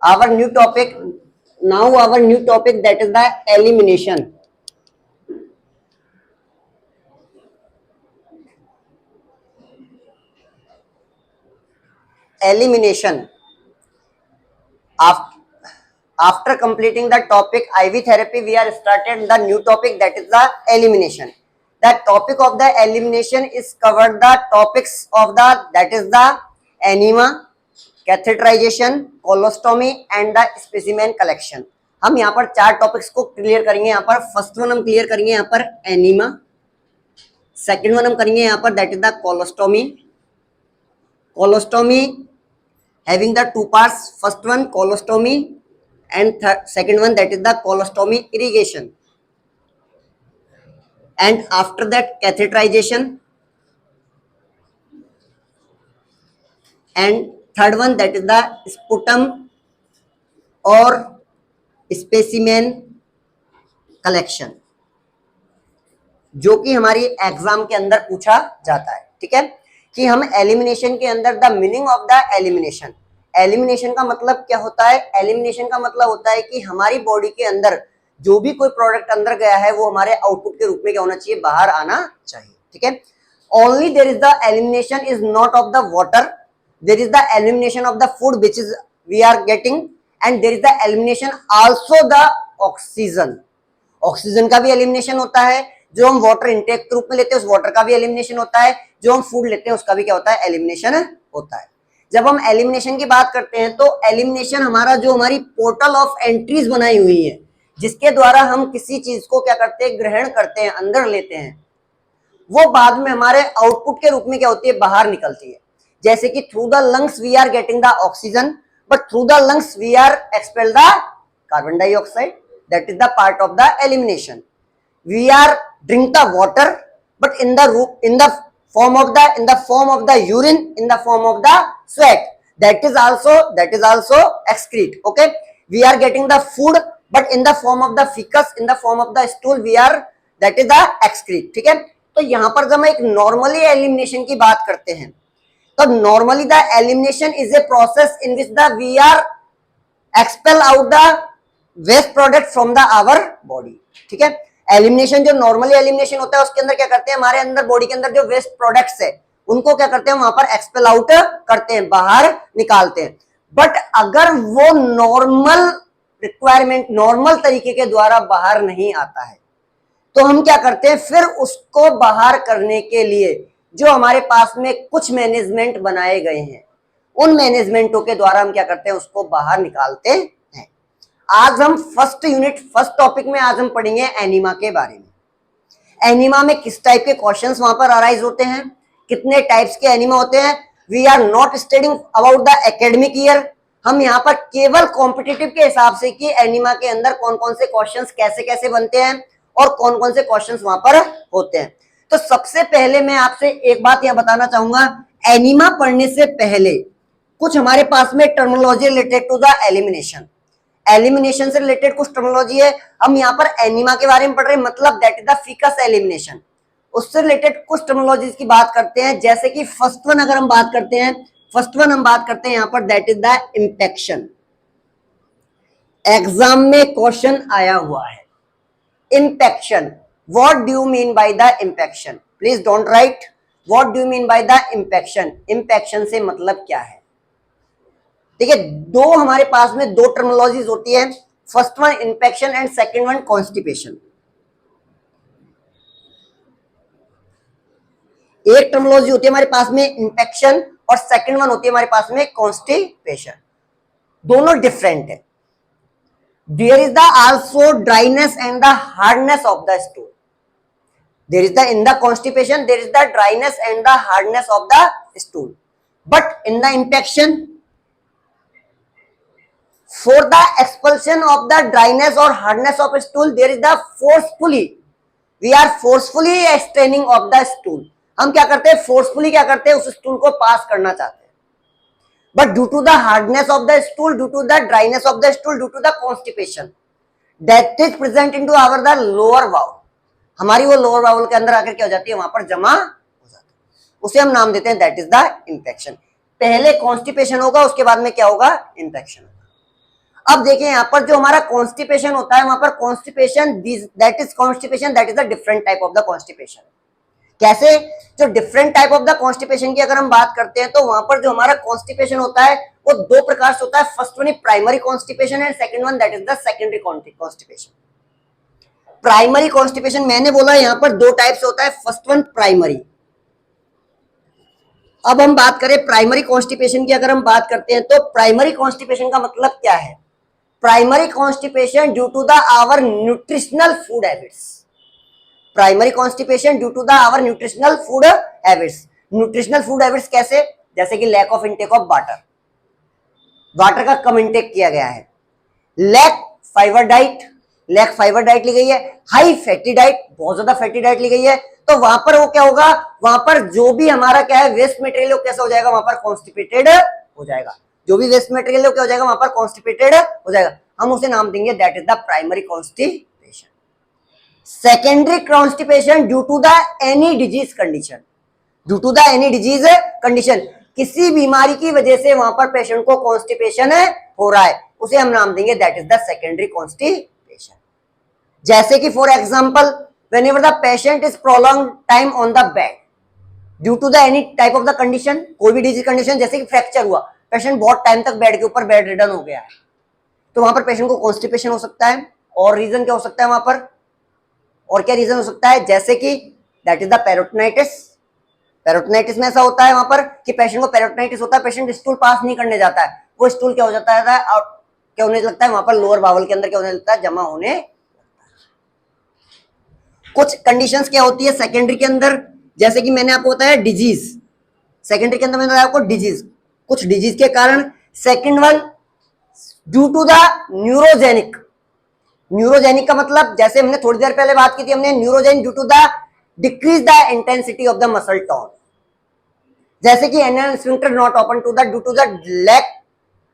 our new topic now our new topic, that is the elimination. Elimination. After, after completing the topic IV therapy, we are started the new topic, that is the elimination. The topic of the elimination is covered the topics of the, that is the enema, catheterisation, colostomy and the specimen collection. हम यहाँ पर 4 topics को clear करेंगे. यहाँ पर first one हम clear करेंगे यहाँ पर एनीमा, सेकंड वन हम करेंगे यहाँ पर that is the colostomy. Colostomy having the 2 parts, first one colostomy and second one that is the colostomy irrigation. And after that catheterisation and third one that is the sputum और specimen collection, जो कि हमारी exam के अंदर पूछा जाता है. ठीक है, कि हम एलिमिनेशन के अंदर the meaning of the elimination. Elimination का मतलब क्या होता है? एलिमिनेशन का मतलब होता है कि हमारी बॉडी के अंदर जो भी कोई प्रोडक्ट अंदर गया है वो हमारे आउटपुट के रूप में क्या होना चाहिए? बाहर आना चाहिए. ठीक है, only there is the elimination is not of the water, there is the elimination of the food which is we are getting, and there is the elimination also the oxygen. Oxygen का भी elimination होता है. जो हम water intake के रूप में लेते हैं उस वाटर का भी एलिमिनेशन होता है. जो हम फूड लेते हैं उसका भी क्या होता है? एलिमिनेशन होता है. जब हम एलिमिनेशन की बात करते हैं तो एलिमिनेशन हमारा जो हमारी पोर्टल ऑफ एंट्रीज बनाई हुई है, जिसके द्वारा हम किसी चीज को क्या करते हैं? ग्रहण करते हैं, अंदर लेते हैं, वो बाद में हमारे आउटपुट के रूप में क्या होती है? बाहर निकलती है. जैसे कि through the lungs we are getting the oxygen, but through the lungs we are expel the carbon dioxide. That is the part of the elimination. We are drink the water, but in the form of the urine, in the form of the sweat. That is also excrete. Okay, we are getting the food, but in the form of the feces, in the form of the stool, we are, that is the excrete. ठीक है, तो यहाँ पर जब हम एक normally elimination की बात करते हैं तो normally the elimination is a process in which the we are expel out the waste product from the our body. ठीक है, एलिमिनेशन जो नॉर्मली एलिमिनेशन होता है उसके अंदर क्या करते हैं? हमारे अंदर बॉडी के अंदर जो वेस्ट प्रोडक्ट्स है उनको क्या करते हैं? वहां पर एक्सपेल आउट करते हैं, बाहर निकालते हैं. बट अगर वो नॉर्मल रिक्वायरमेंट, नॉर्मल तरीके के द्वारा बाहर नहीं आता है तो हम क्या करते हैं? फिर उसको बाहर करने के लिए जो हमारे पास में कुछ मैनेजमेंट बनाए गए हैं, उन मैनेजमेंटों के द्वारा हम क्या करते हैं? उसको बाहर निकालते हैं. आज हम फर्स्ट टॉपिक में आज हम पढ़ेंगे एनीमा के बारे में. एनीमा में किस टाइप के क्वेश्चंस वहां पर अराइज होते हैं, कितने टाइप्स के एनीमा होते हैं. We are not studying about the academic year. हम यहाँ पर केवल कॉम्पिटिटिव के हिसाब से कि एनीमा के अंदर कौन कौन से क्वेश्चंस कैसे कैसे बनते हैं और कौन कौन से क्वेश्चंस वहां पर होते हैं. तो सबसे पहले मैं आपसे एक बात यह बताना चाहूंगा, एनीमा पढ़ने से पहले कुछ हमारे पास में terminology related to the elimination. Elimination से रिलेटेड कुछ टर्मिनोलॉजी है. हम यहाँ पर एनीमा के बारे में पढ़ रहे हैं, मतलब that is the faeces elimination. उससे रिलेटेड कुछ टर्मिनोलॉजीज की बात करते हैं. जैसे कि फर्स्ट वन अगर हम बात करते हैं, यहाँ पर दैट इज द इंपेक्शन. एग्जाम में क्वेश्चन आया हुआ है इंपेक्शन. What do you mean by the impection? Please don't write. What do you mean by the impection? Impection से मतलब क्या है? ठीक है, दो हमारे पास में दो टर्मिनोलॉजीज होती है. First one impaction and second one constipation. एक टर्मिनोलॉजी होती है हमारे पास में इंपेक्शन और सेकंड वन होती है हमारे पास में कॉन्स्टिपेशन. दोनों डिफरेंट है. There is the also dryness and the hardness of the stool. There is in the constipation there is the dryness and the hardness of the stool. But in the impection, for the expulsion of the dryness or hardness of stool, there is the we are forcefully straining of the stool. हम क्या करते हैं? forcefully क्या करते हैं? उस stool को पास करना चाहते हैं. But due to the hardness of the stool, due to the dryness of the stool, due to the constipation, that is present into our the lower bowel. हमारी वो लोअर बाउल के अंदर आकर क्या हो जाती है? वहां पर जमा हो जाती है. उसे हम नाम देते हैं दैट इज द इंफेक्शन. पहले कॉन्स्टिपेशन होगा, उसके बाद में क्या होगा? इंफेक्शन होगा. अब देखें यहाँ पर जो हमारा कॉन्स्टिपेशन होता है, वहां पर constipation that is the different type of the constipation. कैसे? जो different type of the constipation की अगर हम बात करते हैं तो वहां पर जो हमारा कॉन्स्टिपेशन होता है वो दो प्रकार से होता है। First one is primary constipation and second one that is the secondary constipation. Primary constipation मैंने बोला यहाँ पर दो टाइप से होता है। First one primary. अब हम बात करें प्राइमरी कॉन्स्टिपेशन की, अगर हम बात करते हैं तो प्राइमरी कॉन्स्टिपेशन का मतलब क्या है? Primary constipation due to the our nutritional food habits. Primary constipation due to the our nutritional food habits. Nutritional food habits कैसे? जैसे कि lack of intake of water, water का कम इंटेक किया गया है। Lack fibre diet, lack fibre diet ली गई है। हाई फैटी डाइट, बहुत ज्यादा फैटी डाइट ली गई है। तो वहां पर वो क्या होगा, वहां पर जो भी हमारा क्या है वेस्ट मटेरियल कैसा हो जाएगा, वहां पर कॉन्स्टिपेटेड हो जाएगा। जो भी वेस्ट मटेरियल क्या हो जाएगा, वहां पर कॉन्स्टिपेटेड हो जाएगा। हम उसे नाम देंगे that is the primary constipation. Secondary constipation due to the any disease condition. Due to the any disease condition, किसी बीमारी की वजह से वहां पर पेशेंट को कॉन्स्टिपेशन हो रहा है, उसे हम नाम देंगे that is the secondary constipation. जैसे कि for example whenever the patient is prolonged time on the bed due to the any type of the condition, कोई भी डिजीज कंडीशन, जैसे कि फ्रैक्चर हुआ, पेशेंट बहुत टाइम तक बेड के ऊपर बेड रिडन हो गया है, तो वहां पर पेशेंट को कॉन्स्टिपेशन हो सकता है। और रीजन क्या हो सकता है वहां पर, और क्या रीजन हो सकता है? जैसे कि that is the peritonitis. Peritonitis में ऐसा होता है वहां पर कि पेशेंट को पेरिटोनाइटिस होता है, पेशेंट स्टूल पास नहीं करने जाता है, वो स्टूल क्या हो जाता है और क्या होने लगता है वहां पर, लोअर बावल के अंदर क्या होने लगता है, जमा होने। कुछ कंडीशंस क्या होती है सेकेंडरी के अंदर, जैसे कि मैंने आपको बताया डिजीज, सेकेंडरी के अंदर मैंने बताया आपको डिजीज, कुछ डिजीज के कारण। Second one due to the neurogenic. Neurogenic का मतलब, जैसे हमने थोड़ी देर पहले बात की थी हमने, neurogenic due to the decrease the intensity of the muscle tone. जैसे कि anal sphincter not open to the due to the lack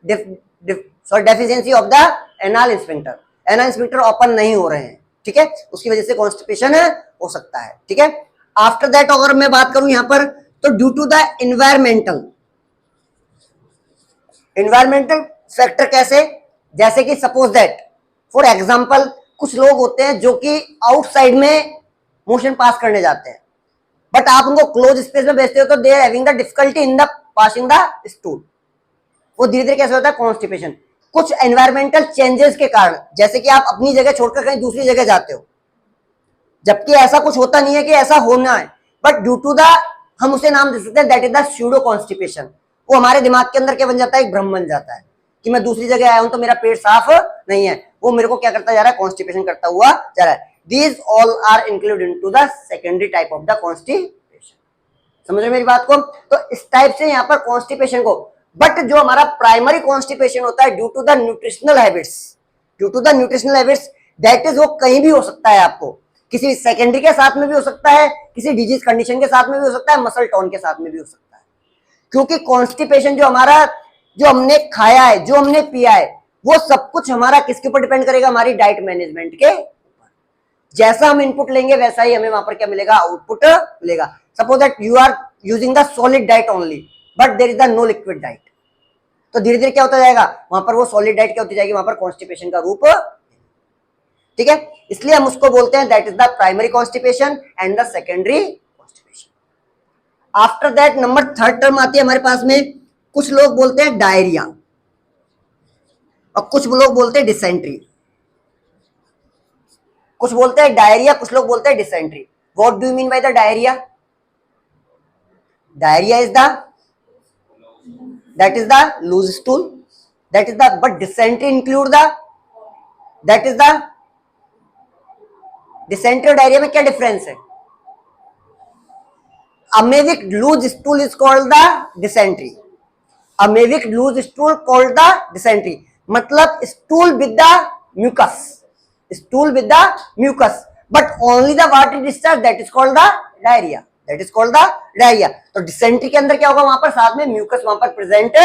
deficiency of the anal sphincter. Anal sphincter open नहीं हो रहे हैं, ठीक है, उसकी वजह से कॉन्स्टिपेशन हो सकता है, ठीक है। आफ्टर दैट अगर मैं बात करूं यहां पर, तो due to the environmental factor. कैसे? जैसे कि सपोज दैट फॉर एग्जांपल कुछ लोग होते हैं जो कि आउटसाइड में मोशन पास करने जाते हैं, बट आप उनको क्लोज स्पेस में भेजते हो तो they are having the difficulty in the passing the stool. वो धीरे धीरे कैसे होता है, कॉन्स्टिपेशन। कुछ एनवायरमेंटल चेंजेस के कारण, जैसे कि आप अपनी जगह छोड़कर कहीं दूसरी जगह जाते हो, जबकि ऐसा कुछ होता नहीं है कि ऐसा होना है, बट ड्यू टू द, हम उसे नाम दे सकते हैं that is the pseudo constipation. वो हमारे दिमाग के अंदर क्या बन जाता है, एक भ्रम बन जाता है कि मैं दूसरी जगह आया हूं तो मेरा पेट साफ नहीं है, वो मेरे को क्या करता जा रहा है, कॉन्स्टिपेशन करता हुआ जा रहा है। These all are include into the secondary type of the constipation. समझ रहे मेरी बात को? तो इस टाइप से यहाँ पर कॉन्स्टिपेशन को, बट जो हमारा प्राइमरी कॉन्स्टिपेशन होता है due to the nutritional habits, due to the nutritional habits, that is वो कहीं भी हो सकता है, आपको किसी सेकेंडरी के साथ में भी हो सकता है, किसी डिजीज कंडीशन के साथ में भी हो सकता है, मसल टोन के साथ में भी हो सकता है। क्योंकि कॉन्स्टिपेशन जो हमारा, जो हमने खाया है, जो हमने पिया है, वो सब कुछ हमारा किसके ऊपर डिपेंड करेगा, हमारी डाइट मैनेजमेंट के ऊपर। जैसा हम इनपुट लेंगे वैसा ही हमें वहां पर क्या मिलेगा, आउटपुट मिलेगा। Suppose that you are using the solid diet only but there is the no liquid diet, तो धीरे धीरे क्या होता जाएगा वहां पर, वो सॉलिड डाइट क्या होती जाएगी, वहां पर कॉन्स्टिपेशन का रूप, ठीक है। इसलिए हम उसको बोलते हैं that is the primary constipation and the secondary constipation. After that number third term आती है हमारे पास में, कुछ लोग बोलते हैं डायरिया और कुछ लोग बोलते हैं डिसेंट्री। कुछ बोलते हैं डायरिया, कुछ लोग बोलते हैं dysentery. What do you mean by the diarrhoea? Diarrhoea is the, that is the loose stool, that is the, but dysentery include the, that is the dysentery और डायरिया में क्या डिफरेंस है? amoebic loose stool is called the dysentery, amoebic loose stool called the dysentery, मतलब stool with the mucus, stool with the mucus, but only the water discharge, that is called the diarrhea, that is called the diarrhea। तो dysentery के अंदर क्या होगा, वहां पर साथ में म्यूकस वहां पर प्रेजेंट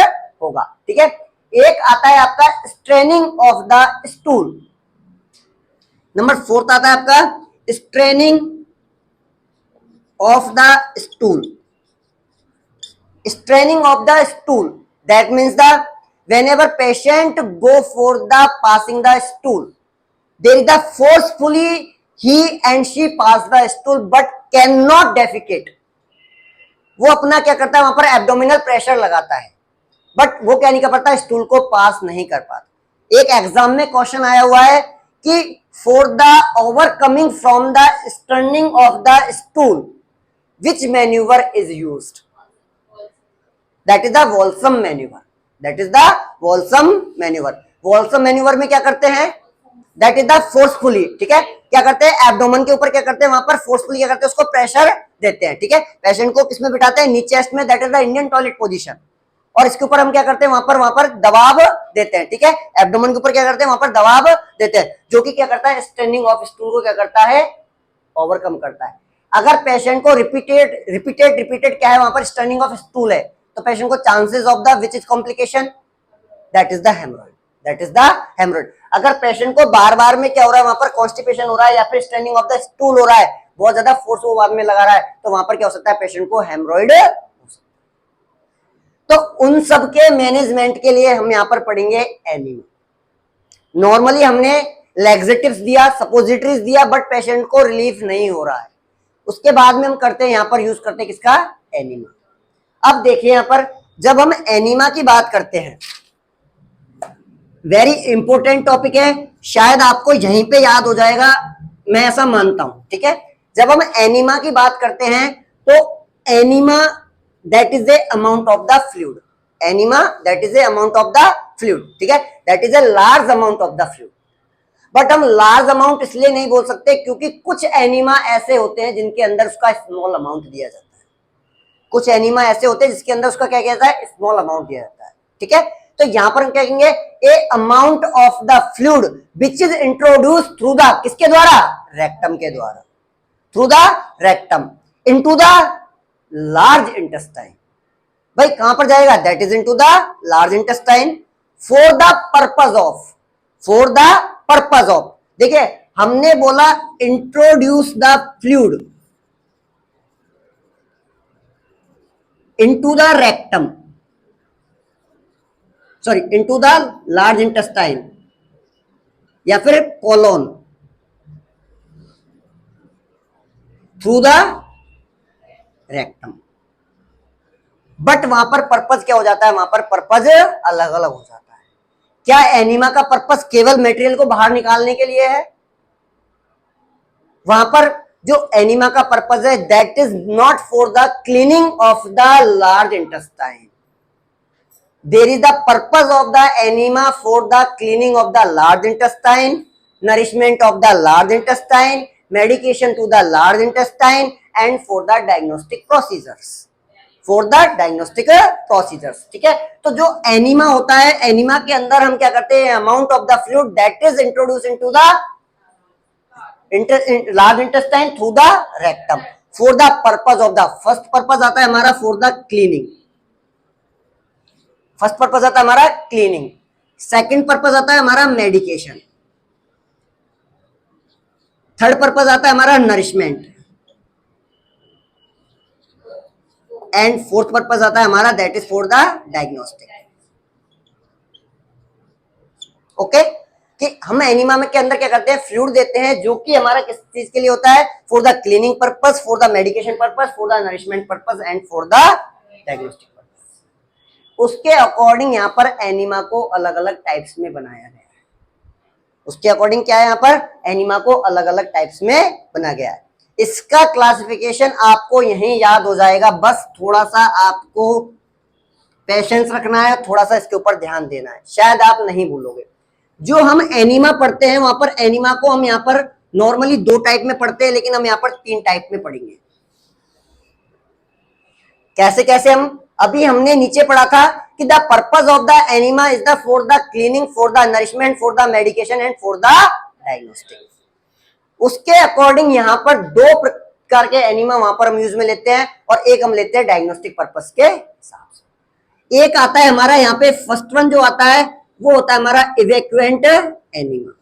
होगा, ठीक है। एक आता है आपका straining of the stool, number fourth आता है आपका straining of the stool. Straining of the stool that means the, whenever patient go for the passing the stool, there is the forcefully he and she pass the stool but cannot defecate. वो अपना क्या करता है, वहां पर abdominal pressure लगाता है, but वो क्या नहीं कर पाता, स्टूल को पास नहीं कर पाता। एक एग्जाम में क्वेश्चन आया हुआ है कि for the overcoming from the straining of the stool which manoeuvre is used, that is the Valsalva manoeuvre, that is the Valsalva manoeuvre. Valsalva manoeuvre में क्या करते हैं, दैट इज द फोर्सफुली, ठीक है, क्या करते हैं, एब्डोमेन के ऊपर क्या करते हैं, वहां पर फोर्सफुली क्या करते हैं, उसको प्रेशर देते हैं, ठीक है। पेशेंट को किसमें बिठाते हैं, नीचे चेस्ट में, that is the Indian toilet position, और इसके ऊपर हम क्या करते हैं, वहां पर दबाव देते हैं, ठीक है। एब्डोमेन के ऊपर क्या करते हैं, वहां पर दबाव देते हैं, जो कि क्या करता है, स्टैंडिंग ऑफ स्टूल को क्या करता है, ओवरकम करता है। अगर पेशेंट को रिपीटेड क्या है, वहां पर स्टर्निंग ऑफ स्टूल है, तो पेशेंट को chances of the which is complication, that is the haemorrhoid, that is the haemorrhoid. अगर पेशेंट को बार बार में क्या हो रहा है, वहां पर कॉन्स्टिपेशन हो रहा है या फिर स्टर्निंग ऑफ द स्टूल हो रहा है, बहुत ज्यादा फोर्स वो बाद में लगा रहा है, तो वहां पर क्या हो सकता है, पेशेंट को हेमरॉइड। तो उन सब के मैनेजमेंट के लिए हम यहां पर पढ़ेंगे एनीमा। नॉर्मली हमने लैक्सेटिव्स दिया, सपोजिटरीज दिया, बट पेशेंट को रिलीफ नहीं हो रहा है, उसके बाद में हम करते हैं, यहां पर यूज करते हैं किसका, एनीमा। अब देखिए यहां पर जब हम एनीमा की बात करते हैं, वेरी इंपॉर्टेंट टॉपिक है, शायद आपको यहीं पे याद हो जाएगा, मैं ऐसा मानता हूं, ठीक है। जब हम एनीमा की बात करते हैं तो enema that is a amount of the fluid, enema that is a amount of the fluid, ठीक है, that is a large amount of the fluid. But हम लार्ज अमाउंट इसलिए नहीं बोल सकते क्योंकि कुछ एनीमा ऐसे होते हैं जिनके अंदर उसका स्मॉल अमाउंट दिया जाता है, कुछ एनीमा ऐसे होते हैं जिसके अंदर उसका क्या किया जाता है, स्मॉल अमाउंट दिया जाता है, ठीक है। तो यहां पर हम क्या कहेंगे, a amount of the fluid which is introduce through the, किसके द्वारा, रेक्टम के द्वारा, through the rectum into the large intestine. भाई कहां पर जाएगा, that is into the large intestine for the purpose of, for the purpose of, देखिए हमने बोला introduce the fluid into the rectum, sorry into the large intestine या फिर colon through the rectum, but वहां पर पर्पस क्या हो जाता है, वहां पर पर्पस अलग अलग हो जाता है। क्या एनीमा का पर्पस केवल मटेरियल को बाहर निकालने के लिए है, वहां पर जो एनीमा का पर्पस है that is not for the cleaning of the large intestine, there is the purpose of the enema for the cleaning of the large intestine, nourishment of the large intestine, medication to the large intestine and for the diagnostic procedures, for the diagnostic procedures, ठीक है। तो जो enema होता है, enema के अंदर हम क्या करते हैं, amount of the fluid that is introduce into the large intestine through the rectum for the purpose of the, first purpose आता है हमारा for the cleaning, first purpose आता है हमारा क्लीनिंग, सेकंड पर्पज आता है हमारा मेडिकेशन, थर्ड पर्पज आता है हमारा नरिशमेंट, एंड फोर्थ पर्पज आता है हमारा that is for the diagnostic. Okay, कि हम एनीमा में के अंदर क्या करते हैं, फ्लूइड देते हैं जो कि हमारा किस चीज के लिए होता है, for the cleaning purpose, for the medication purpose, for the nourishment purpose and for the diagnostic purpose. उसके अकॉर्डिंग यहाँ पर एनीमा को अलग अलग टाइप्स में बनाया गया है, उसके अकॉर्डिंग क्या है, यहाँ पर एनीमा को अलग अलग टाइप्स में बना गया है। इसका क्लासिफिकेशन आपको यहीं याद हो जाएगा, बस थोड़ा सा आपको पेशेंस रखना है, थोड़ा सा इसके ऊपर ध्यान देना है, शायद आप नहीं भूलोगे। जो हम एनीमा पढ़ते हैं वहां पर एनीमा को हम यहाँ पर नॉर्मली 2 टाइप में पढ़ते हैं, लेकिन हम यहाँ पर 3 टाइप में पढ़ेंगे। कैसे कैसे, हम अभी हमने नीचे पढ़ा था कि the purpose of the enema is the for the cleaning, for the nourishment, for the medication and for the diagnostic. उसके अकॉर्डिंग यहाँ पर 2 प्रकार के एनीमा वहां पर हम यूज में लेते हैं, और एक हम लेते हैं डायग्नोस्टिक पर्पस के हिसाब से। एक आता है हमारा यहाँ पे फर्स्ट वन जो आता है वो होता है हमारा evacuant enema,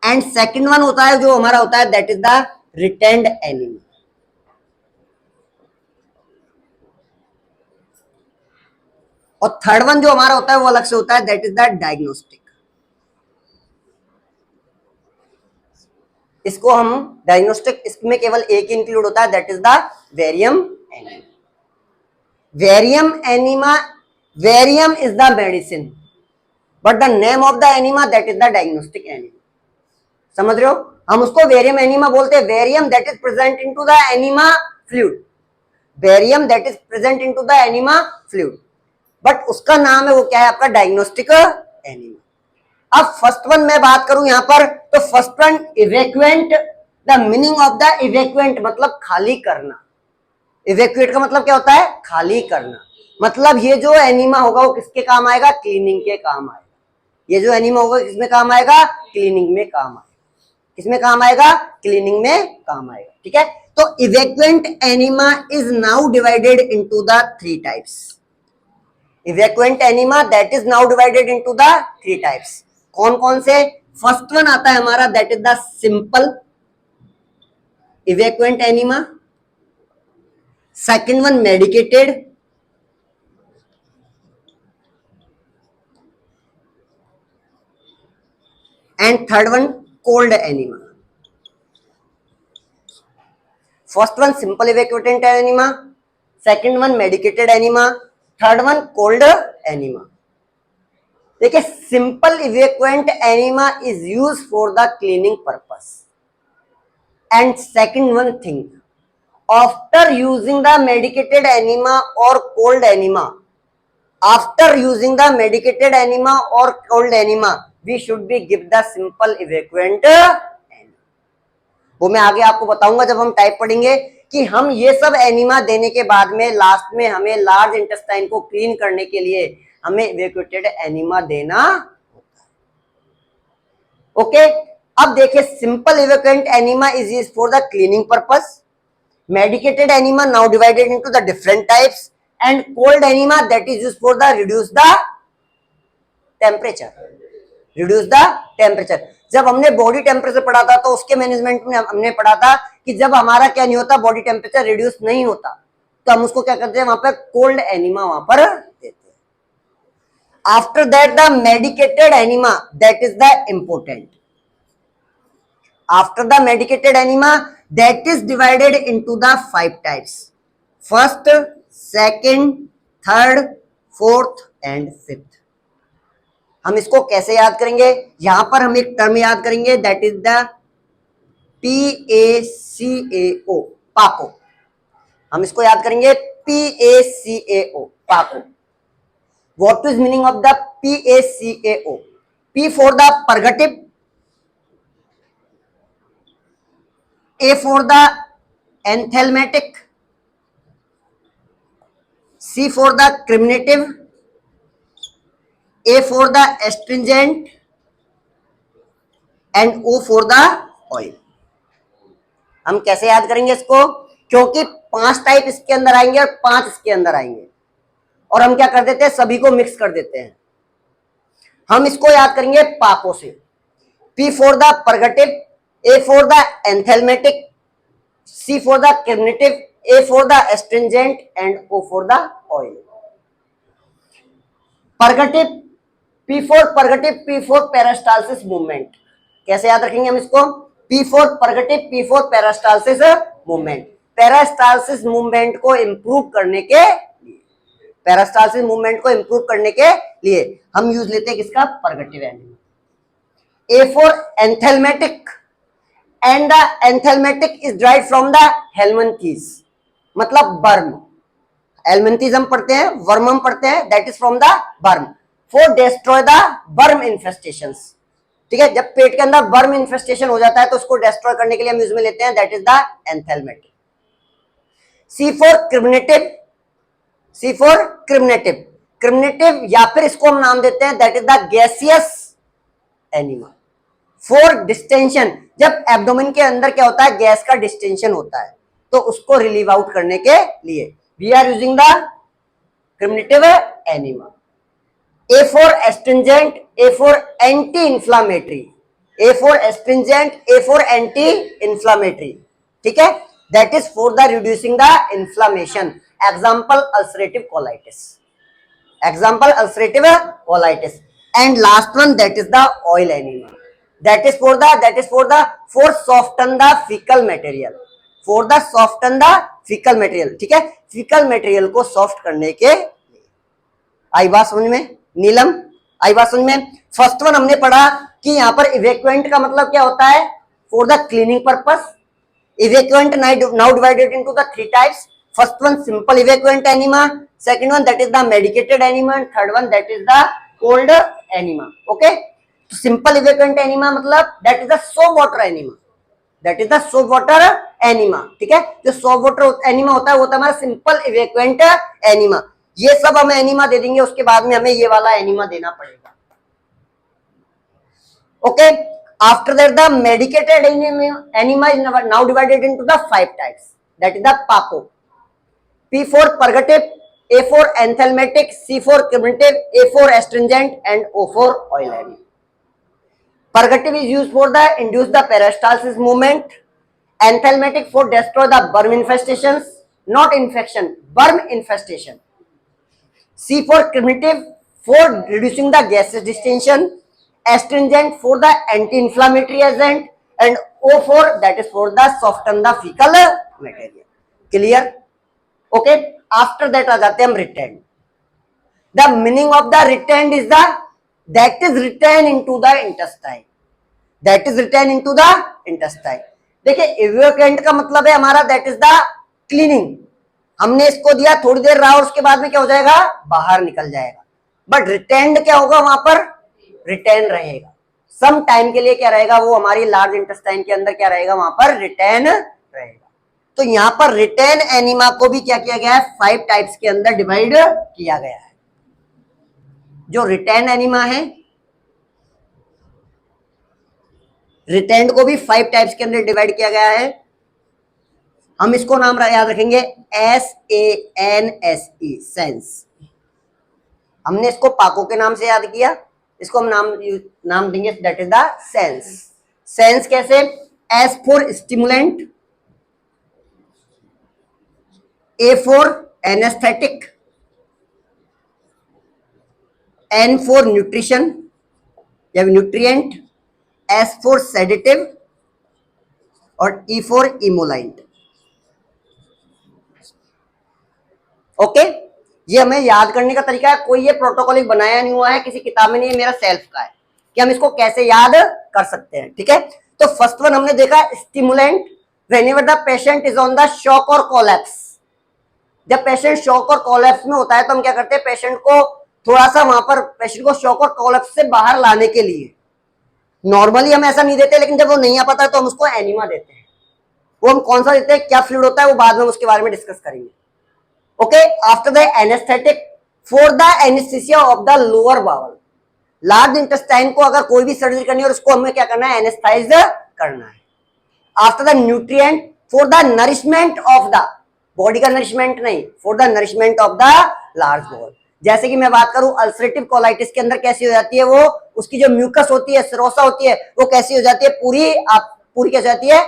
and second one होता है जो हमारा होता है that is the retained enema. और थर्ड वन जो हमारा होता है वो अलग से होता है, दैट इज द डायग्नोस्टिक। इसको हम डायग्नोस्टिक, इसमें केवल एक इंक्लूड होता है, that is the barium enema. Barium enema, barium is the medicine but the name of the enema that is the diagnostic enema. समझ रहे हो, हम उसको वेरियम एनीमा बोलते हैं, barium that is present into the enema fluid, barium that is present into the enema fluid, but उसका नाम है वो क्या है आपका, डायग्नोस्टिक एनीमा। अब फर्स्ट वन मैं बात करूं यहां पर, तो first one evacuant, the meaning of the evacuant मतलब खाली करना। इवैक्यूएट का मतलब क्या होता है, खाली करना। मतलब ये जो एनीमा होगा वो किसके काम आएगा, क्लीनिंग के काम आएगा। ये जो एनीमा होगा किसमें काम आएगा, क्लीनिंग में काम आएगा। किसमें काम आएगा, क्लीनिंग में काम आएगा। ठीक है, तो evacuant enema is now divided into the three types. Evacuant enema that is now divided into the three types. कौन कौन से, फर्स्ट वन आता है हमारा that is the simple evacuant enema, second one medicated, and third one cold enema. First one simple evacuant enema, second one medicated enema, third one cold enema. देखिए, simple evacuant enema is used for the cleaning purpose. And second one thing, after using the medicated enema और cold enema, after using the medicated enema और cold enema, we should be give the simple evacuant enema. वो मैं आगे आपको बताऊंगा जब हम type पढ़ेंगे कि हम ये सब एनीमा देने के बाद में लास्ट में हमें लार्ज इंटेस्टाइन को क्लीन करने के लिए हमें इवैक्यूएटेड एनीमा देना होता है। ओके, अब देखिए, simple evacuant enema is used for the cleaning purpose, medicated enema now divided into the different types, and cold enema that is used for the reduce the temperature, reduce the temperature। जब हमने body temperature पढ़ा था तो उसके management में हमने पढ़ा था कि जब हमारा क्या नहीं होता, बॉडी टेम्परेचर रिड्यूस नहीं होता, तो हम उसको क्या करते हैं, वहां पर कोल्ड एनीमा वहां पर देते हैं। After that the medicated enema that is the important, after the medicated enema that is divided into the 5 types, first, second, third, fourth and fifth। हम इसको कैसे याद करेंगे, यहां पर हम एक टर्म याद करेंगे दैट इज द PACAO, पाको। हम इसको याद करेंगे PACAO, पाको। What is meaning of the PACAO? P for the purgative, A for the anthelmatic, C for the criminative, A for the astringent and O for the oil। हम कैसे याद करेंगे इसको, क्योंकि 5 टाइप इसके अंदर आएंगे और 5 इसके अंदर आएंगे, और हम क्या कर देते हैं, सभी को मिक्स कर देते हैं। हम इसको याद करेंगे पाको से, P for the purgative, A for the anthelmatic, C for the carminative, A for the astringent and O for the oil। purgative, P for purgative, P for peristalsis movement। कैसे याद रखेंगे हम इसको, P for purgative, P for peristalsis movement। Peristalsis movement को improve करने के लिए, peristalsis movement को इंप्रूव करने के लिए हम यूज लेते हैं किसका, purgative enema. A for anthelmintic, and the anthelmintic is derive from the helminthes, मतलब बर्म। हेलमिंथीज हम पढ़ते हैं, वर्म हम पढ़ते हैं, दैट इज फ्रॉम द बर्म, फॉर डिस्ट्रॉय द बर्म इन्फेस्टेशंस। ठीक है, जब पेट के अंदर बर्म इन्फेस्टेशन हो जाता है तो उसको डिस्ट्रॉय करने के लिए हम यूज में लेते हैं, that is the anthelmintic. C for criminative, C for criminative, criminative या फिर इसको हम नाम देते हैं that is the gaseous enema. For distension, जब एब्डोमेन के अंदर क्या होता है, गैस का डिस्टेंशन होता है, तो उसको रिलीव आउट करने के लिए we are using the carminative enema. A for astringent, A for anti-inflammatory, A for astringent, A for anti-inflammatory। ठीक है, that is for the reducing the inflammation, example ulcerative colitis। Example, ulcerative colitis. And last one, that is the oil enema. That is for soften the fecal material. For the soften the fecal material. ठीक है, fecal material को soft करने के लिए. आई बात समझ में नीलम? आई बात समझ में? फर्स्ट वन हमने पढ़ा कि यहाँ पर इवेक्वेंट का मतलब क्या होता है? For the cleaning purpose. Evacuant now divided into the three types. First one, simple evacuant enema. Second one, that is the medicated enema. And third one, that is the cold enema. Okay. तो simple evacuant enema मतलब that is the soap water enema. That is the soap water enema. ठीक है, जो soap water enema होता है वो होता है हमारा simple evacuant enema. ये सब हमें एनिमा दे देंगे, उसके बाद में हमें ये वाला एनिमा देना पड़ेगा. Okay. After that, the medicated enema is now divided into the 5 types. That is the PAPO. P for purgative, A for anthelmintic, C for curative, A for astringent, and O for oil enema. Purgative is used for the induce the peristalsis movement. Anthelmintic for destroy the worm infestations, not infection, worm infestation. C for curative for reducing the gaseous distension. Astringent for the anti-inflammatory agent, and O for that is for the soften the fecal material. Clear? Okay. After that आ जाते हैं हम retained. The meaning of the retained is that is retained into the intestine. That is retained into the intestine. देखिए evacuant का मतलब है हमारा that is the cleaning. हमने इसको दिया, थोड़ी देर रहा और उसके बाद में क्या हो जाएगा? बाहर निकल जाएगा. बट retained क्या होगा? वहां पर रिटेन रहेगा. सम टाइम के लिए क्या रहेगा? वो हमारी लार्ज इंटेस्टाइन के अंदर क्या रहेगा? वहां पर रिटेन रहेगा. तो यहां पर रिटेन एनिमा को भी क्या किया गया है? 5 टाइप्स के अंदर डिवाइड किया गया है. जो रिटेन एनिमा है, रिटेन को भी 5 टाइप्स के अंदर डिवाइड किया गया है. हम इसको नाम याद रखेंगे SANSE, सेंस. हमने इसको पाको के नाम से याद किया, इसको हम नाम देंगे that is the sense. Sense कैसे? S for stimulant, A for anaesthetic, N for nutrition या न्यूट्रिएंट, एस फॉर सेडेटिव और ई फॉर इमोलाइंट. ओके. ये हमें याद करने का तरीका है. कोई ये प्रोटोकॉल बनाया नहीं हुआ है, किसी किताब में नहीं है, मेरा सेल्फ का है कि हम इसको कैसे याद कर सकते हैं. ठीक है. तो फर्स्ट वन हमने देखा stimulant. Whenever the patient is on the shock और कोलैप्स. जब पेशेंट शॉक और कोलैप्स में होता है तो हम क्या करते हैं? पेशेंट को थोड़ा सा वहां पर पेशेंट को शॉक और कोलैप्स से बाहर लाने के लिए नॉर्मली हम ऐसा नहीं देते, लेकिन जब वो नहीं आ पाता है तो हम उसको एनिमा देते हैं. वो हम कौन सा देते हैं, क्या फ्लूइड होता है, वो बाद में उसके बारे में डिस्कस करेंगे. Okay, after the anesthetic for the anesthesia of the lower bowel. Large intestine को अगर कोई भी सर्जरी करनी है और उसको हमें क्या करना है? एनेस्थाइज करना है. After the nutrient for the nourishment of the body का नरिशमेंट नहीं, for the nourishment of the large bowel. जैसे कि मैं बात करूं अल्सरेटिव कोलाइटिस के अंदर कैसी हो जाती है? वो उसकी जो म्यूकस होती है, सिरोसा होती है, वो कैसी हो जाती है? पूरी कैसी जाती है?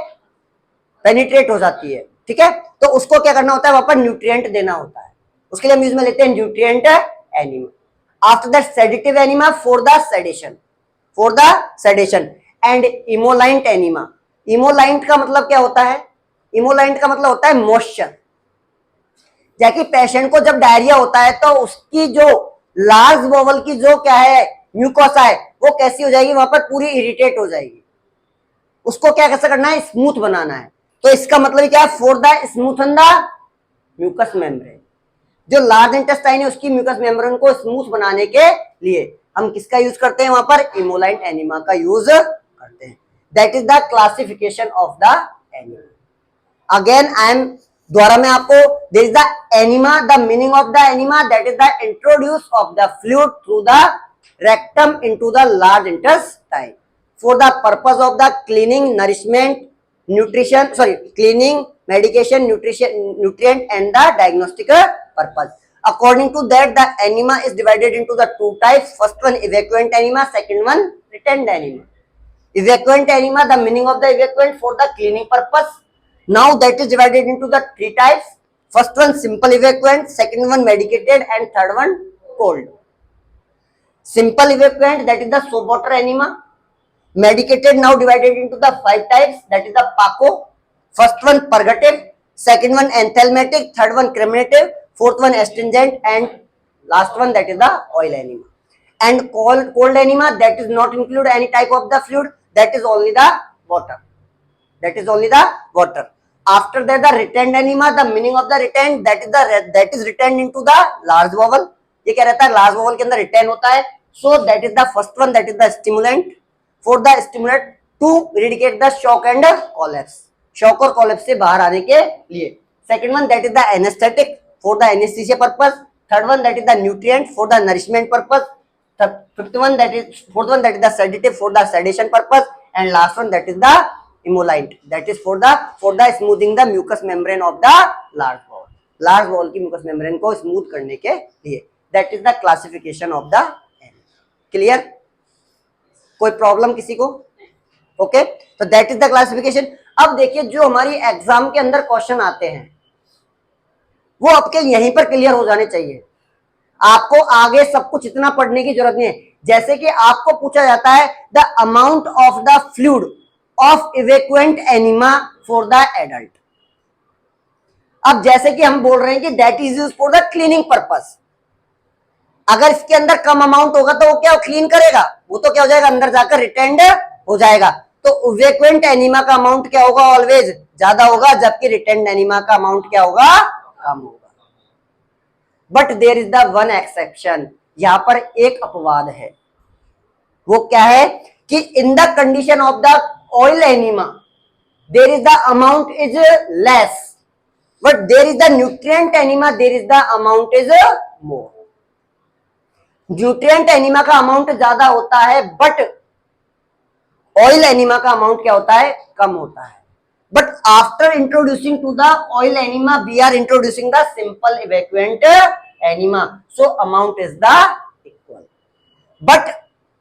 पेनिट्रेट हो जाती है. ठीक है. तो उसको क्या करना होता है? वहां पर न्यूट्रिएंट देना होता है. उसके लिए हम यूज में लेते हैं nutrient enema. After that sedative enema for the sedation and emollient enema. Emollient का मतलब क्या होता है? इमोलाइंट का मतलब होता है मॉइस्चर. जैसे पेशेंट को जब डायरिया होता है तो उसकी जो लार्ज बाउल की जो क्या है म्यूकोसा है वो कैसी हो जाएगी? वहां पर पूरी इरिटेट हो जाएगी. उसको क्या कैसे करना है? स्मूथ बनाना है. तो इसका मतलब क्या है? For the smoothen the mucus membrane. जो लार्ज इंटेस्टाइन है उसकी म्यूकस मेम्ब्रेन को स्मूथ बनाने के लिए हम किसका यूज करते हैं? वहां पर इमोलाइंट एनिमा का यूज करते हैं. That is the classification of the enema. Again I am द्वारा मैं आपको this the enema, the meaning of the enema that is the introduce of the fluid through the rectum into the large intestine for the purpose of the cleaning, nourishment, nutrition, cleaning, medication, nutrient and the diagnostic purpose. According to that, the enema is divided into the 2 types. First one evacuant enema, second one retained enema. Evacuant enema, the meaning of the evacuant for the cleaning purpose. Now that is divided into the 3 types. First one simple evacuant, second one medicated, and third one cold. Simple evacuant, that is the soap water enema. Medicated, now divided into the 5 types, that is the PACO. First one purgative, second one anthelmatic, third one criminative, fourth one astringent, and last one that is the oil enema. And cold enema, that is not include any type of the fluid, that is only the water. That is only the water. After that, the retained enema, the meaning of the retained, that is retained into the large vowel. ये क्या रहता है, large vowel के अंदर retain होता है. So that is the first one, that is the stimulant. For the stimulant to eradicate the shock and collapse. Shock और collapse से बाहर आने के लिए. Second one, that is the anesthetic for the anesthesia purpose. Third one, that is the nutrient for the nourishment purpose. Fourth one, that is the sedative for the sedation purpose. And last one, that is the emollient, that is for the smoothing the mucous membrane of the large bowel. Large bowel की mucous membrane को smooth करने के लिए. That is the classification of the clear. कोई problem किसी को? Okay, तो that is the classification. अब देखिए जो हमारी एग्जाम के अंदर क्वेश्चन आते हैं वो आपके यहीं पर क्लियर हो जाने चाहिए. आपको आगे सब कुछ इतना पढ़ने की जरूरत नहीं है. जैसे कि आपको पूछा जाता है the amount of the fluid of evacuant enema for the adult. अब जैसे कि हम बोल रहे हैं कि that is used for the cleaning purpose. अगर इसके अंदर कम अमाउंट होगा तो वो क्या क्लीन करेगा, वो तो क्या हो जाएगा, अंदर जाकर रिटेंड हो जाएगा. तो इवेक्वेंट एनिमा का अमाउंट क्या होगा, ऑलवेज ज्यादा होगा, जबकि रिटेंड एनिमा का अमाउंट क्या होगा, कम होगा. But there is the one exception. यहां पर एक अपवाद है. वो क्या है कि in the condition of the oil enema there is the amount is less, but there is the nutrient enema there is the amount is more. Nutrient enema का अमाउंट ज्यादा होता है, बट ऑयल एनिमा का amount क्या होता है, कम होता है. But after introducing to the oil enema we are introducing the simple evacuant enema, so amount is the equal. But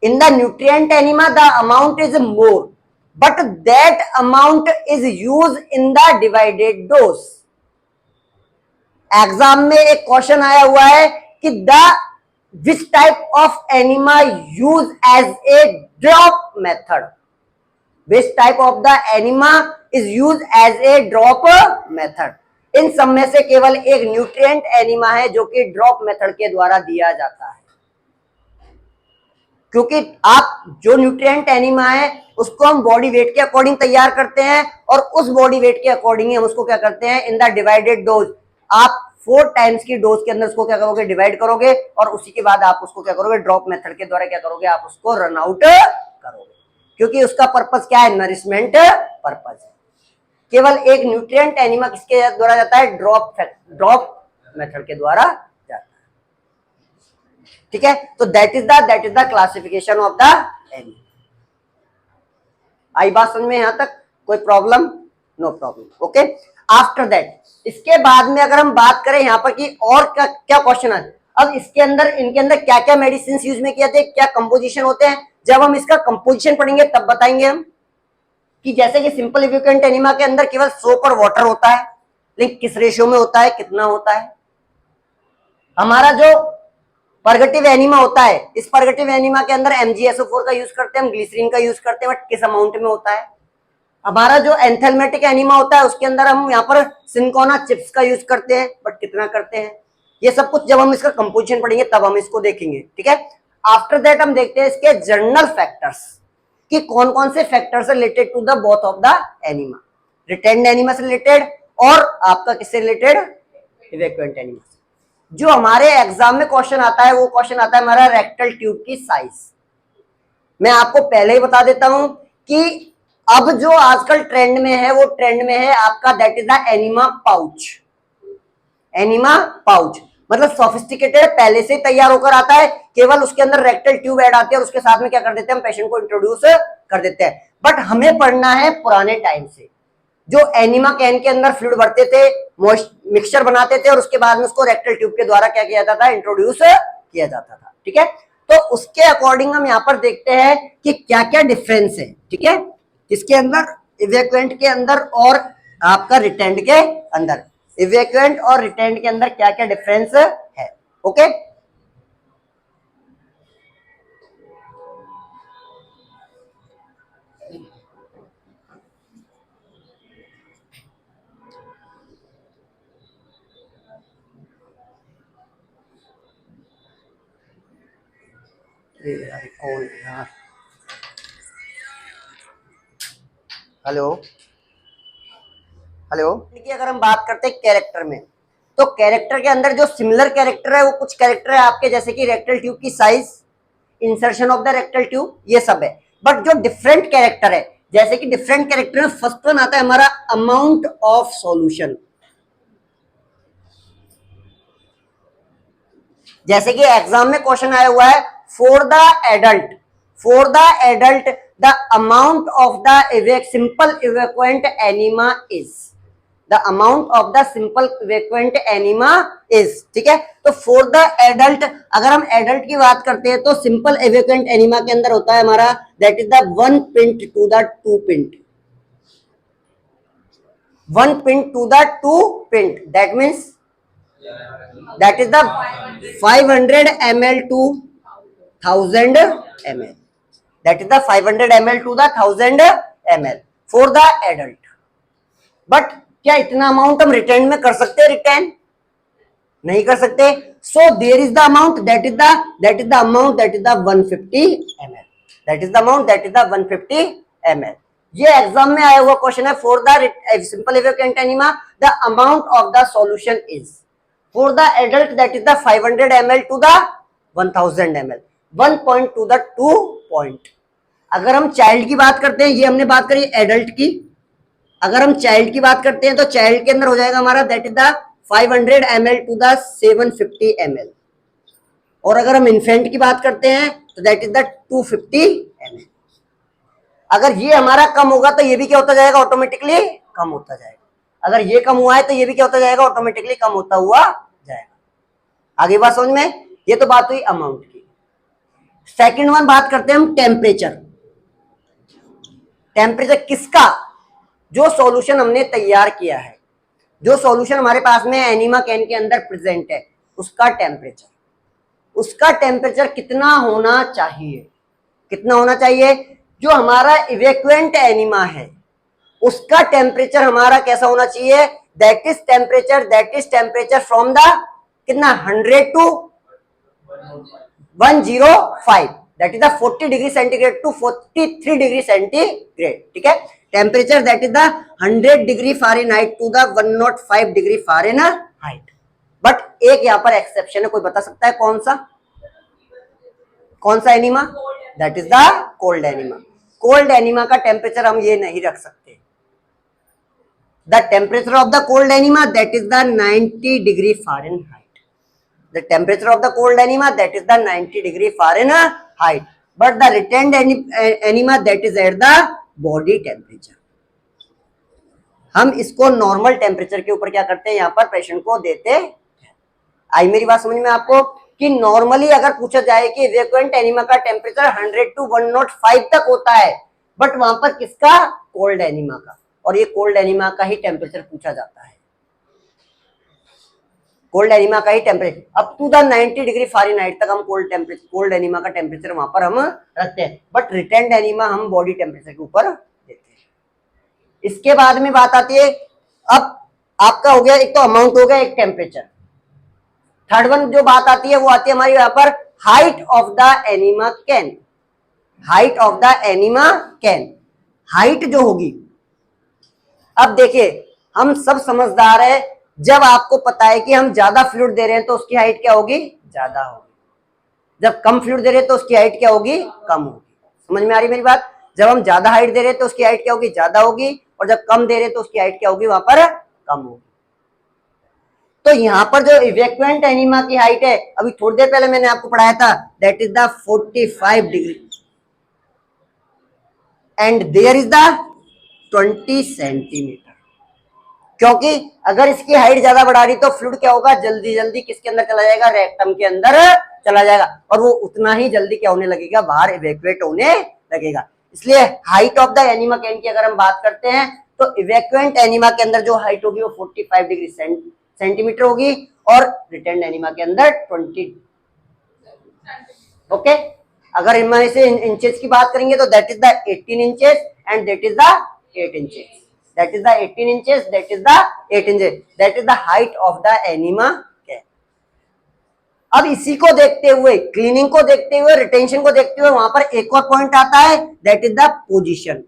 in the nutrient enema the amount is more, but that amount is used in the divided dose. Exam में एक question आया हुआ है कि the which type of enema used as a drop method. Which type of the enema is used as a drop method. इन सब में से केवल एक न्यूट्रिएंट एनिमा है जो कि ड्रॉप मेथड के द्वारा दिया जाता है. क्योंकि आप जो न्यूट्रिएंट एनिमा है उसको हम बॉडी वेट के अकॉर्डिंग तैयार करते हैं और उस बॉडी वेट के अकॉर्डिंग हम उसको क्या करते हैं, इन द डिवाइडेड डोज. आप 4 टाइम्स की डोज के अंदर उसको क्या करोगे, डिवाइड करोगे और उसी के बाद आप उसको क्या करोगे, ड्रॉप मेथड के द्वारा क्या करोगे, आप उसको रन आउट करोगे. क्योंकि उसका पर्पस क्या है, नरिशमेंट पर्पस है. केवल एक न्यूट्रिएंट एनिमा किसके द्वारा जाता है, ड्रॉप मेथड के द्वारा जाता है. ठीक है, तो that is the classification of the enema. आई बात समझ में यहां तक? कोई problem? No problem. Okay, after that इसके बाद में अगर हम बात करें यहां पर कि और क्या क्वेश्चन है. अब इसके अंदर इनके अंदर क्या क्या मेडिसिन यूज में किए थे, क्या कंपोजिशन होते हैं, जब हम इसका कंपोजिशन पढ़ेंगे तब बताएंगे हम कि जैसे कि सिंपल इवेक्वेंट एनिमा के अंदर केवल सोप और वाटर होता है, लेकिन किस रेशियो में होता है, कितना होता है. हमारा जो पर्गेटिव एनिमा होता है, इस पर्गेटिव एनिमा के अंदर MgSO4 का यूज करते हैं, हम ग्लिसरीन का यूज करते हैं, बट किस अमाउंट में होता है. हमारा जो एंथेल्मेटिक एनिमा होता है उसके अंदर हम यहाँ पर सिंकोना चिप्स का यूज करते हैं, बट कितना करते हैं. ये सब कुछ जब हम इसका कंपोजिशन पढ़ेंगे तब हम इसको देखेंगे. ठीक है, आफ्टर दैट हम देखते हैं इसके जनरल फैक्टर्स कि कौन कौन से factors related to the both of the enema, retained enema से रिलेटेड और आपका किससे रिलेटेड, इवेक्वेंट एनिमा. जो हमारे एग्जाम में क्वेश्चन आता है वो क्वेश्चन आता है हमारा रेक्टल ट्यूब की साइज. मैं आपको पहले ही बता देता हूं कि अब जो आजकल ट्रेंड में है वो ट्रेंड में है आपका that is the enema pouch. Enema pouch मतलब सोफिस्टिकेटेड, पहले से तैयार होकर आता है, केवल उसके अंदर रेक्टल ट्यूब ऐड आती है और उसके साथ में क्या कर देते हैं, हम पेशेंट को इंट्रोड्यूस कर देते हैं. बट हमें पढ़ना है पुराने टाइम से, जो एनिमा कैन के अंदर फ्लूइड भरते थे, मिक्सचर बनाते थे और उसके बाद में उसको रेक्टल ट्यूब के द्वारा क्या किया जाता था, इंट्रोड्यूस किया जाता था. ठीक है, तो उसके अकॉर्डिंग हम यहाँ पर देखते हैं कि क्या क्या डिफरेंस है. ठीक है, इसके अंदर इवेक्वेंट के अंदर और आपका रिटेंड के अंदर, इवेक्वेंट और रिटेंड के अंदर क्या क्या डिफरेंस है. ओके, यार कौन यार, हेलो हेलो। देखिए अगर हम बात करते हैं कैरेक्टर में, तो कैरेक्टर के अंदर जो सिमिलर कैरेक्टर है वो कुछ कैरेक्टर है आपके, जैसे कि रेक्टल ट्यूब की size, insertion of the rectal tube, ये सब है। बट जो डिफरेंट कैरेक्टर है, जैसे कि डिफरेंट कैरेक्टर में फर्स्ट वन आता है हमारा अमाउंट ऑफ सॉल्यूशन। जैसे कि एग्जाम में क्वेश्चन आया हुआ है, for the adult, for the adult the amount of the simple evacuant enema is, the amount of the simple evacuant enema is, ठीक है। तो फॉर द एडल्ट, अगर हम एडल्ट की बात करते हैं तो सिंपल इवेक्वेंट एनिमा के अंदर होता है हमारा that is the 1 pint to the 2 pint, 1 pint to the 2 pint, that means that is the 500 ml to 1000 ml, that is the 500 ml to the 1000 ml for the adult। But क्या इतना amount हम return में कर सकते हैं? Return नहीं कर सकते। So there is the amount that is the amount that is the 150 ml, that is the amount that is the 150 ml। ये एग्जाम में आया हुआ क्वेश्चन है, for the simple evacuant enema the amount of the solution is, for the adult that is the 500 ml to the 1000 ml, 1 point to the 2 point। अगर हम child की बात करते हैं, ये हमने बात करी एडल्ट की, अगर हम चाइल्ड की बात करते हैं तो चाइल्ड के अंदर हो जाएगा हमारा that is the 500 ml to the 750 ml, और अगर हम इन्फेंट की बात करते हैं तो दैट इज द 250 ml। अगर ये हमारा कम होगा तो ये भी क्या होता जाएगा? ऑटोमेटिकली कम होता जाएगा। अगर ये कम हुआ है तो ये भी क्या होता जाएगा? ऑटोमेटिकली कम होता हुआ जाएगा। आगे बात समझ में? ये तो बात हुई अमाउंट की। सेकंड वन बात करते हैं हम टेम्परेचर। टेम्परेचर किसका? जो सॉल्यूशन हमने तैयार किया है, जो सॉल्यूशन हमारे पास में एनिमा कैन के अंदर प्रेजेंट है, उसका टेम्परेचर, उसका टेम्परेचर कितना होना चाहिए? कितना होना चाहिए? जो हमारा इवेक्वेंट एनिमा है उसका टेम्परेचर हमारा कैसा होना चाहिए? That is temperature from the कितना 100 to 105, that is the 40 degree centigrade to 43 degree centigrade, ठीक है। Temperature that is the 100 degree Fahrenheit to the 105 degree Fahrenheit. But एक यहाँ पर एक्सेप्शन है, कोई बता सकता है कौन सा? कौन सा एनिमा? That is the cold enema. Cold enema का टेम्परेचर हम ये नहीं रख सकते। The temperature of the cold enema that is the 90 degree Fahrenheit. The temperature of the cold enema that is the 90 degree Fahrenheit. But the retained enema that is at the body temperature. हम इसको normal temperature के ऊपर क्या करते हैं? यहाँ पर patient को देते हैं। आई मेरी बात समझ में आपको? कि नॉर्मली अगर पूछा जाए कि इवेक्वेंट एनिमा का टेम्परेचर 100 टू 105 तक होता है, बट वहां पर किसका? कोल्ड एनिमा का। और ये कोल्ड एनिमा का ही टेम्परेचर पूछा जाता है, कोल्ड एनिमा का ही temperature up to the 90 degree Fahrenheit तक हम कोल्ड एनिमा का टेम्परेचर वहां पर हम रखते हैं। बट रिटेंड एनिमा हम बॉडी टेम्परेचर के ऊपर देते हैं। इसके बाद में बात आती है, अब आपका हो गया एक तो अमाउंट हो गया, एक टेम्परेचर। थर्ड वन जो बात आती है वो आती है हमारी यहाँ पर height of the enema can. Height of the enema can, height जो होगी, अब देखिए हम सब समझदार है, जब आपको पता है कि हम ज्यादा फ्लूइड दे रहे हैं तो उसकी हाइट क्या होगी? ज्यादा होगी। जब कम फ्लूइड दे रहे हैं तो उसकी हाइट क्या होगी? कम होगी। समझ में आ रही मेरी बात? जब हम ज्यादा हाइट दे रहे हैं तो उसकी हाइट क्या होगी? ज्यादा होगी, और जब कम दे रहे हैं तो उसकी हाइट क्या होगी? वहां पर कम होगी। तो यहाँ पर जो इवेक्वेंट एनिमा की हाइट है, अभी थोड़ी देर पहले मैंने आपको पढ़ाया था, that is the 45 degree and there is the 20 centimetre. क्योंकि अगर इसकी हाइट ज्यादा बढ़ा रही तो फ्लूइड क्या होगा? जल्दी जल्दी किसके अंदर चला जाएगा? रेक्टम के अंदर चला जाएगा, और वो उतना ही जल्दी क्या होने लगेगा? बाहर इवेक्युएट होने लगेगा। इसलिए height of the enema can की अगर हम बात करते हैं तो इवेक्युएंट एनिमा के अंदर जो हाइट होगी वो 45 डिग्री सेंटीमीटर होगी, और रिटेंड एनिमा के अंदर 20। ओके, अगर इनमें से इंचेस की बात करेंगे तो that is the 18 inches and that is the 8 inches. That is the 18 inches, that is the 8 inches, that is the height of the enema can. अब इसी को देखते हुए, क्लीनिंग को देखते हुए, रिटेंशन को देखते हुए वहां पर एक और पॉइंट आता है, that is the position.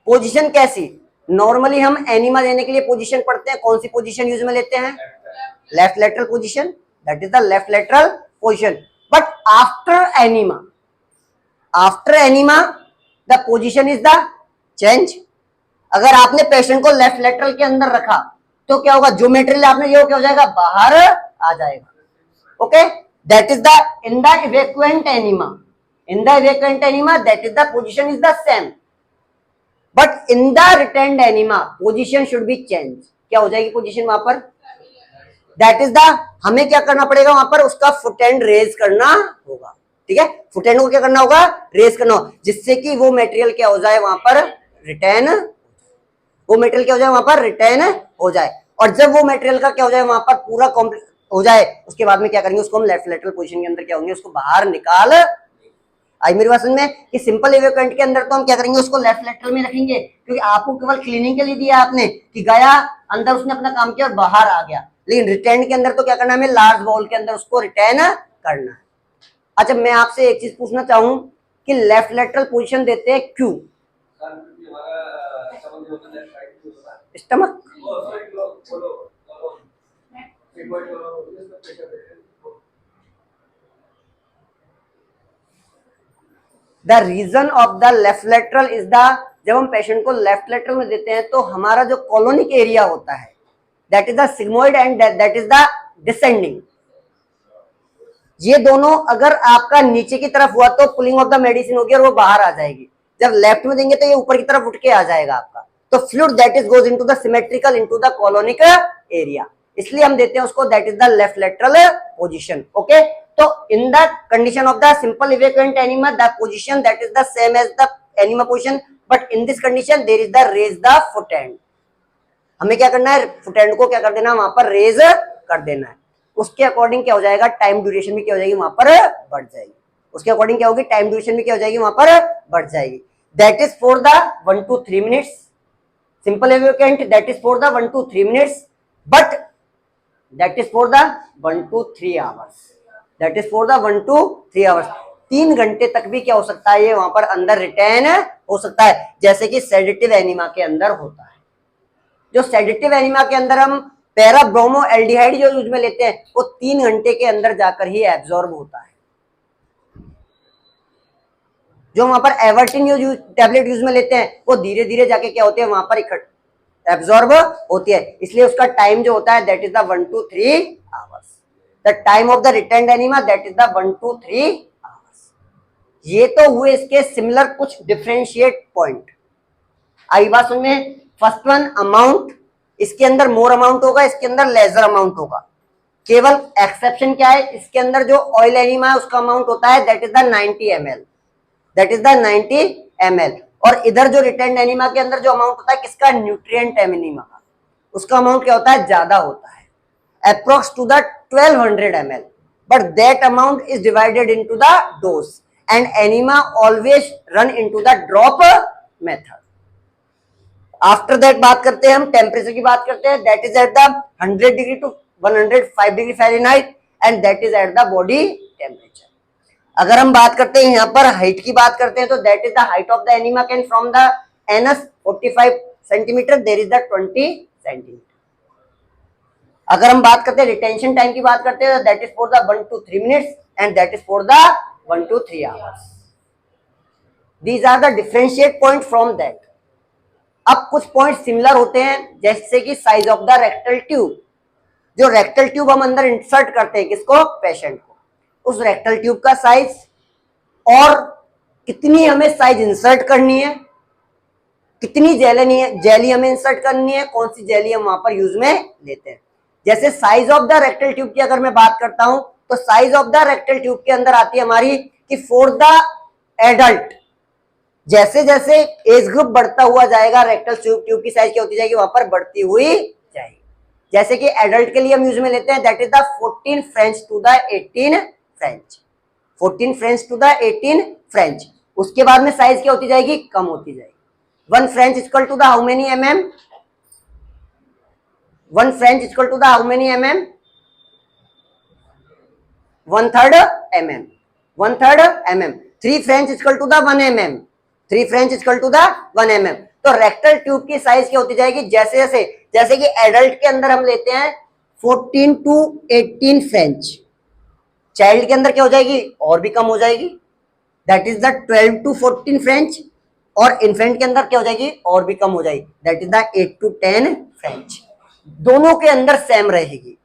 Position कैसी? नॉर्मली हम एनिमा देने के लिए पोजीशन पढ़ते हैं, कौन सी पोजीशन यूज में लेते हैं? Left lateral position, that is the left lateral position. But after enema the position is the change. अगर आपने पेशेंट को लेफ्ट लेटरल के अंदर रखा तो क्या होगा? जो मटेरियल आपने लिया क्या हो जाएगा? बाहर आ जाएगा। Okay, that is the in the evacuant enema, in the evacuant enema that is the position is the same, but in the retained enema position should be change. क्या हो जाएगी पोजीशन वहां पर? दैट इज द, हमें क्या करना पड़ेगा वहां पर? उसका फुट एंड रेज करना होगा। ठीक है, फुट एंड को क्या करना होगा? रेज करना होगा, जिससे कि वो मटेरियल क्या हो जाए वहां पर? रिटेन, वो मटेरियल क्या हो जाए वहां पर? रिटेन हो जाए। और जब वो मटेरियल का क्या हो जाए वहां पर पूरा कंप्लीट हो जाए, उसके बाद में क्या करेंगे? उसको हम लेफ्ट लेटरल पोजीशन के अंदर क्या होंगे? उसको बाहर निकाल। आई मेरी बात समझ में? कि सिंपल इवैक्यूएंट के अंदर तो हम क्या करेंगे? उसको लेफ्ट लेटरल में रखेंगे, क्योंकि आपको केवल क्लीनिंग के लिए दिया आपने कि गया अंदर, उसने अपना काम किया और बाहर आ गया। लेकिन रिटेन के अंदर तो क्या करना है? हमें लार्ज बॉल के अंदर उसको रिटेन करना है। अच्छा, मैं आपसे एक चीज पूछना चाहूं कि लेफ्ट लेटरल पोजीशन देते हैं क्यों? Stomach, the reason of the left lateral is the, जब हम पेशेंट को लेफ्ट लेटरल में देते हैं तो हमारा जो कॉलोनिक एरिया होता है that is the sigmoid and that is the descending. ये दोनों अगर आपका नीचे की तरफ हुआ तो पुलिंग ऑफ द मेडिसिन होगी और वो बाहर आ जाएगी। जब लेफ्ट में देंगे तो ये ऊपर की तरफ उठ के आ जाएगा आपका। तो fluid that is goes into the symmetrical into the colonic area, इसलिए हम देते हैं उसको that is the left lateral position. Okay, तो in the condition of the simple evacuant enema the position that is the same as the enema position, but in this condition there is the raise the foot end. हमें क्या करना है? Foot and को क्या कर देना? वहां पर रेज कर देना है। उसके अकॉर्डिंग क्या हो जाएगा? टाइम ड्यूरेशन भी क्या हो जाएगी? वहां पर बढ़ जाएगी। उसके अकॉर्डिंग क्या होगी? टाइम ड्यूरेशन भी क्या हो जाएगी? वहां पर बढ़ जाएगी। That is for the 1 to 3 minutes, simple evacuant that is for the 1 to 3 minutes, but that is for the 1 to 3 hours, that is for the 1 to 3 hours. 3 घंटे तक भी क्या हो सकता है? ये वहां पर अंदर रिटेन हो सकता है, जैसे कि सेडेटिव एनिमा के अंदर होता है। जो सेडेटिव एनिमा के अंदर हम पैरा ब्रोमो एल्डिहाइड जो यूज में लेते हैं वो 3 घंटे के अंदर जाकर ही एब्जॉर्ब होता है। जो वहां पर एवर्टिन यूज टैबलेट यूज में लेते हैं वो धीरे धीरे जाके क्या होते हैं? वहां पर एब्जॉर्ब होती है, इसलिए उसका टाइम जो होता है that is the 1 to 3 hours. The time of the retained enema that is the 1 to 3 hours. ये तो हुए इसके सिमिलर कुछ डिफरेंशिएट पॉइंट। आई बात समझ में? फर्स्ट वन अमाउंट, इसके अंदर मोर अमाउंट होगा, इसके अंदर लेजर अमाउंट होगा। केवल एक्सेप्शन क्या है? इसके अंदर जो ऑयल एनिमा है उसका अमाउंट होता है that is the 90 ml, that is the 90 ml। और इधर जो रिटेंड एनिमा के अंदर जो अमाउंट होता है किसका? न्यूट्रिएंट एनिमा का, उसका अमाउंट क्या होता है? ज्यादा होता है, approx to the 1200 ml, but that amount is divided into the dose and enema always run into the drop method. After that बात करते हैं हम टेम्परेचर की बात करते हैं, that is at the 100 degree to 105 degree Fahrenheit and that is at the body temperature. अगर हम बात करते हैं यहाँ पर हाइट की बात करते हैं तो that is the height of the enema can from the anus 45 centimetre, there is the 20 centimetre. अगर हम बात करते हैं रिटेंशन टाइम की बात करते हैं that is for the 1 to 3 minutes and that is for the 1 to 3 hours. These are the differentiate point from that. अब कुछ पॉइंट सिमिलर होते हैं, जैसे कि size of the rectal tube. जो रेक्टल ट्यूब हम अंदर इंसर्ट करते हैं किसको? पेशेंट को, उस रेक्टल ट्यूब का साइज और कितनी हमें साइज इंसर्ट करनी है, कितनी जेली हमें इंसर्ट करनी है, कौन सी जेली हम वहां पर यूज में लेते हैं। जैसे size of the rectal tube की अगर मैं बात करता हूं तो size of the rectal tube के अंदर आती है हमारी कि फॉर द एडल्ट, जैसे जैसे एज ग्रुप बढ़ता हुआ जाएगा रेक्टल ट्यूब की साइज क्या होती जाएगी? वहां पर बढ़ती हुई जाएगी। जैसे कि एडल्ट के लिए हम यूज में लेते हैं that is the 14 French to the 18 French, 14 French to the 18 French. उसके बाद में साइज क्या होती जाएगी? कम होती जाएगी। 1 French equal to the how many mm? 1 French equal to the how many mm? 1/3 mm, 1/3 mm, 3 French equal to the 1 mm, 3 French equal to the 1 mm। तो rectal tube की साइज क्या होती जाएगी, जैसे जैसे, जैसे कि एडल्ट के अंदर हम लेते हैं 14 to 18 French, चाइल्ड के अंदर क्या हो जाएगी, और भी कम हो जाएगी, that is the 12 to 14 French, और इन्फेंट के अंदर क्या हो जाएगी, और भी कम हो जाएगी, that is the 8 to 10 French। दोनों के अंदर सेम रहेगी,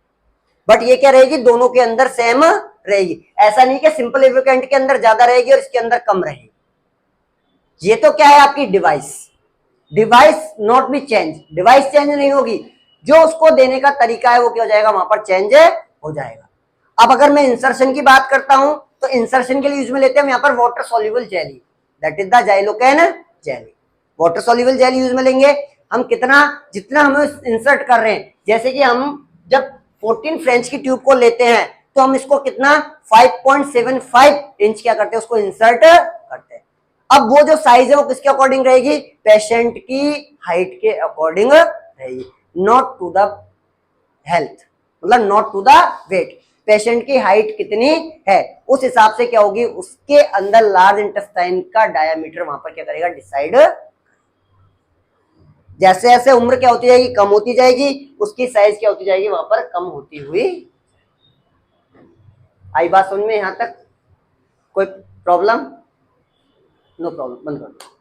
बट ये क्या रहेगी, दोनों के अंदर सेम रहेगी। ऐसा नहीं कि सिंपल एविकेंट के अंदर ज्यादा रहेगी और इसके अंदर कम रहेगी। ये तो क्या है आपकी device, device not be change, device change नहीं होगी, जो उसको देने का तरीका है वो क्या हो जाएगा, वहां पर चेंज हो जाएगा। अब अगर मैं इंसर्शन की बात करता हूं तो इंसर्शन के लिए यूज में लेते हैं हम यहाँ पर water soluble jelly, that is the xylocaine jelly. Water soluble jelly use में लेंगे हम, कितना, जितना हम इंसर्ट कर रहे हैं, जैसे कि हम जब 14 फ्रेंच की ट्यूब को लेते हैं तो हम इसको कितना 5.75 इंच क्या करते हैं, उसको इंसर्ट करते हैं। अब वो जो साइज है वो किसके अकॉर्डिंग रहेगी, पेशेंट की हाइट के अकॉर्डिंग रहेगी, नॉट टू द हेल्थ, मतलब not to the weight. Patient की हाइट कितनी है उस हिसाब से क्या होगी, उसके अंदर लार्ज इंटेस्टाइन का डायमीटर वहां पर क्या करेगा, डिसाइड। जैसे जैसे उम्र क्या होती जाएगी, कम होती जाएगी, उसकी साइज क्या होती जाएगी, वहां पर कम होती हुई। आई बात समझ में यहां तक, कोई प्रॉब्लम? नो प्रॉब्लम, बंद कर दो।